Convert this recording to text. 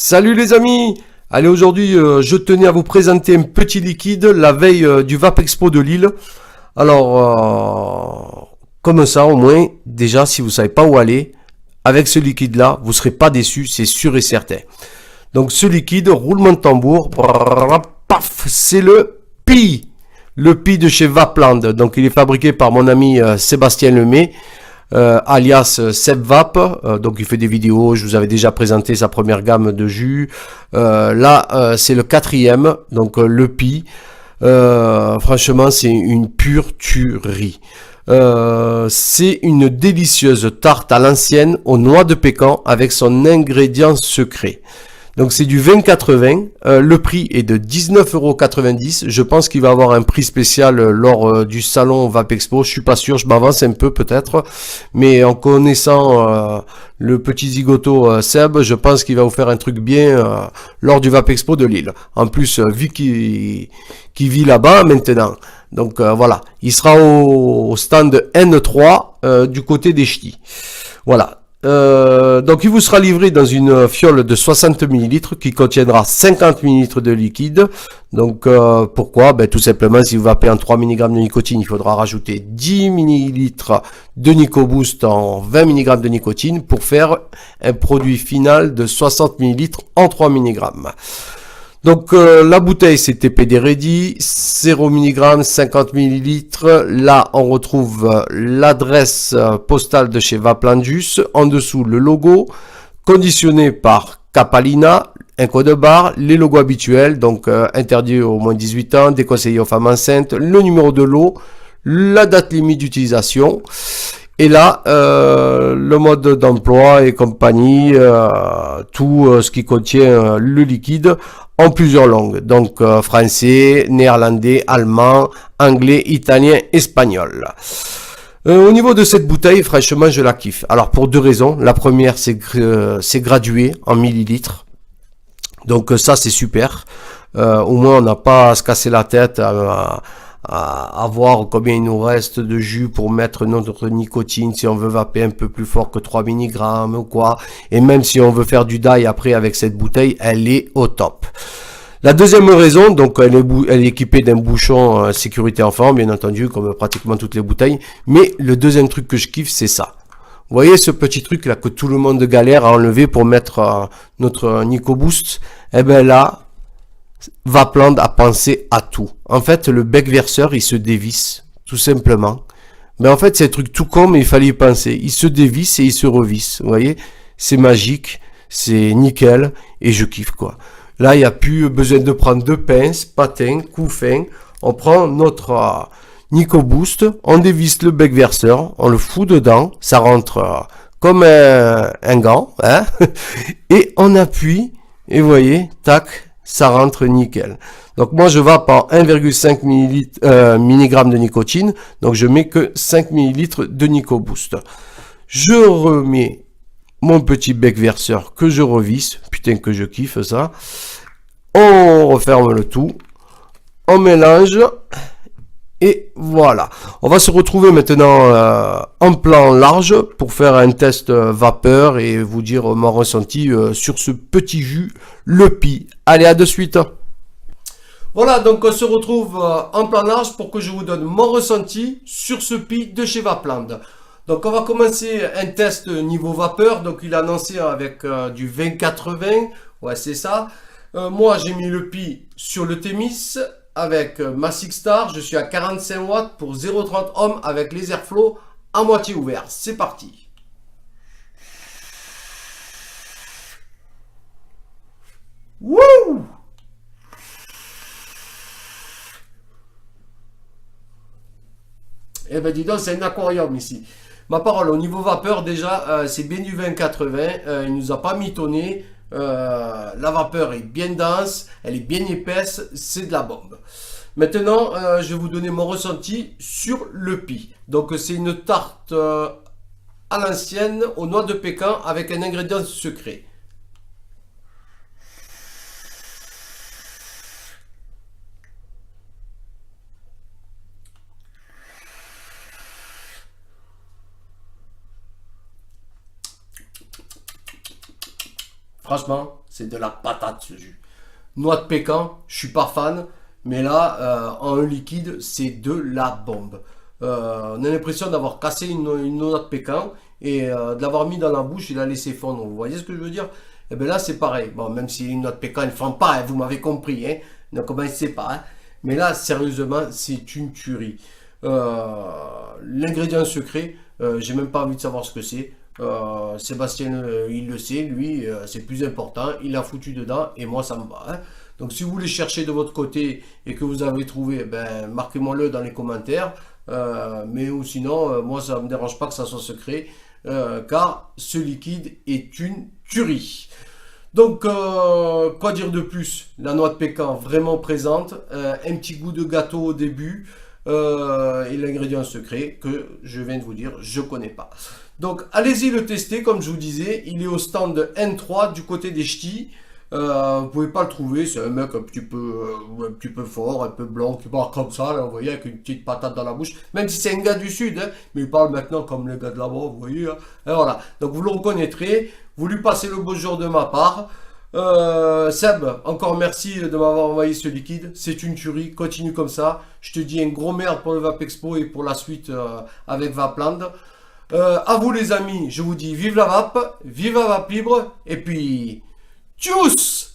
Salut les amis. Allez, aujourd'hui, je tenais à vous présenter un petit liquide la veille du Vape Expo de Lille. Alors, comme ça, au moins, déjà, si vous savez pas où aller, avec ce liquide-là, vous serez pas déçus, c'est sûr et certain. Donc, ce liquide, roulement de tambour, paf, c'est le Pi. Le Pi de chez Vapland. Donc, il est fabriqué par mon ami Sébastien Lemay. Alias Seb Vape, donc il fait des vidéos, je vous avais déjà présenté sa première gamme de jus, là c'est le quatrième, donc le Pi, franchement c'est une pure tuerie. C'est une délicieuse tarte à l'ancienne aux noix de pécan avec son ingrédient secret. Donc c'est du 20,80. Le prix est de 19,90 €. Je pense qu'il va avoir un prix spécial lors du salon Vape Expo. Je suis pas sûr, je m'avance un peu peut-être. Mais en connaissant le petit zigoto Seb, je pense qu'il va vous faire un truc bien lors du Vape Expo de Lille. En plus, vu qu'il vit là-bas maintenant. Donc voilà, il sera au stand N3 du côté des ch'tis. Voilà. Donc il vous sera livré dans une fiole de 60 ml qui contiendra 50 ml de liquide. Donc pourquoi? Tout simplement, si vous vapez en 3 mg de nicotine, il faudra rajouter 10 ml de NicoBoost en 20 mg de nicotine pour faire un produit final de 60 ml en 3 mg. Donc la bouteille c'est TPD Ready, 0 mg, 50 ml. Là on retrouve l'adresse postale de chez Vaplandus. En dessous le logo, conditionné par Capalina, un code barre, les logos habituels, donc interdit aux moins de 18 ans, déconseillé aux femmes enceintes, le numéro de lot, la date limite d'utilisation. Et là, le mode d'emploi et compagnie, tout ce qui contient le liquide en plusieurs langues. Donc français, néerlandais, allemand, anglais, italien, espagnol. Au niveau de cette bouteille, franchement, je la kiffe. Alors pour deux raisons. La première, c'est gradué en millilitres. Donc ça, c'est super. Au moins, on n'a pas à se casser la tête à voir combien il nous reste de jus pour mettre notre nicotine si on veut vaper un peu plus fort que 3 mg ou quoi. Et même si on veut faire du die après avec cette bouteille, elle est au top. La deuxième raison, donc elle est équipée d'un bouchon sécurité enfant, bien entendu, comme pratiquement toutes les bouteilles. Mais le deuxième truc que je kiffe, c'est ça. Vous voyez ce petit truc là que tout le monde galère à enlever pour mettre notre NicoBoost. Eh ben là, Vapland a pensé à tout. En fait, le bec verseur, il se dévisse, tout simplement. Mais en fait, c'est un truc tout con, mais il fallait y penser. Il se dévisse et il se revisse. Vous voyez, c'est magique, c'est nickel, et je kiffe quoi. Là, il n'y a plus besoin de prendre de pinces, patins, coups fins. On prend notre NicoBoost, on dévisse le bec verseur, on le fout dedans, ça rentre comme un gant, hein, et on appuie, et vous voyez, tac, ça rentre nickel. Donc moi je vape en 1,5 mg de nicotine, donc je mets que 5 ml de NicoBoost. Je remets mon petit bec verseur que je revisse, putain que je kiffe ça. On referme le tout, on mélange et voilà. On va se retrouver maintenant en plan large pour faire un test vapeur et vous dire mon ressenti sur ce petit jus, le Pi. Allez, à de suite. Voilà, donc on se retrouve en plan large pour que je vous donne mon ressenti sur ce Pi de chez Vapland. Donc on va commencer un test niveau vapeur. Donc il a annoncé avec du 20,80. Ouais, c'est ça. Moi j'ai mis le Pi sur le Thémis avec ma Sixstar. Je suis à 45 watts pour 0,30 ohms avec les airflow à moitié ouvert. C'est parti. Wouh! Eh ben dis donc, c'est un aquarium ici. Ma parole, au niveau vapeur, déjà, c'est bien du 20,80. Il nous a pas mitonné. La vapeur est bien dense, elle est bien épaisse, c'est de la bombe. Maintenant, je vais vous donner mon ressenti sur le Pi. Donc, c'est une tarte à l'ancienne aux noix de pécan avec un ingrédient secret. Franchement, c'est de la patate ce jus. Noix de pécan, je suis pas fan, mais là, en un liquide, c'est de la bombe. On a l'impression d'avoir cassé une noix de pécan et de l'avoir mis dans la bouche et la laisser fondre. Vous voyez ce que je veux dire? Et bien là, c'est pareil. Bon, même si une noix de pécan, elle ne fond pas, hein, vous m'avez compris, hein, ne commencez pas. Hein. Mais là, sérieusement, c'est une tuerie. L'ingrédient secret, j'ai même pas envie de savoir ce que c'est. Sébastien, il le sait, lui, c'est plus important. Il a foutu dedans et moi, ça me va. Hein. Donc, si vous voulez chercher de votre côté et que vous avez trouvé, ben, marquez-moi-le dans les commentaires. Mais ou sinon, moi, ça me dérange pas que ça soit secret, car ce liquide est une tuerie. Donc, quoi dire de plus? La noix de pécan vraiment présente, un petit goût de gâteau au début, et l'ingrédient secret que je viens de vous dire, je connais pas. Donc, allez-y le tester, comme je vous disais, il est au stand N3 du côté des ch'tis. Vous pouvez pas le trouver, c'est un mec un petit peu fort, un peu blanc, qui parle comme ça, là, vous voyez, avec une petite patate dans la bouche, même si c'est un gars du sud, hein, mais il parle maintenant comme le gars de là-bas, vous voyez, hein. Et voilà, donc vous le reconnaîtrez, vous lui passez le bonjour de ma part. Seb, encore merci de m'avoir envoyé ce liquide, c'est une tuerie, continue comme ça, je te dis un gros merde pour le Vape Expo et pour la suite avec Vapland. À vous les amis, je vous dis vive la vape, vive la vape libre, et puis... Tchuss!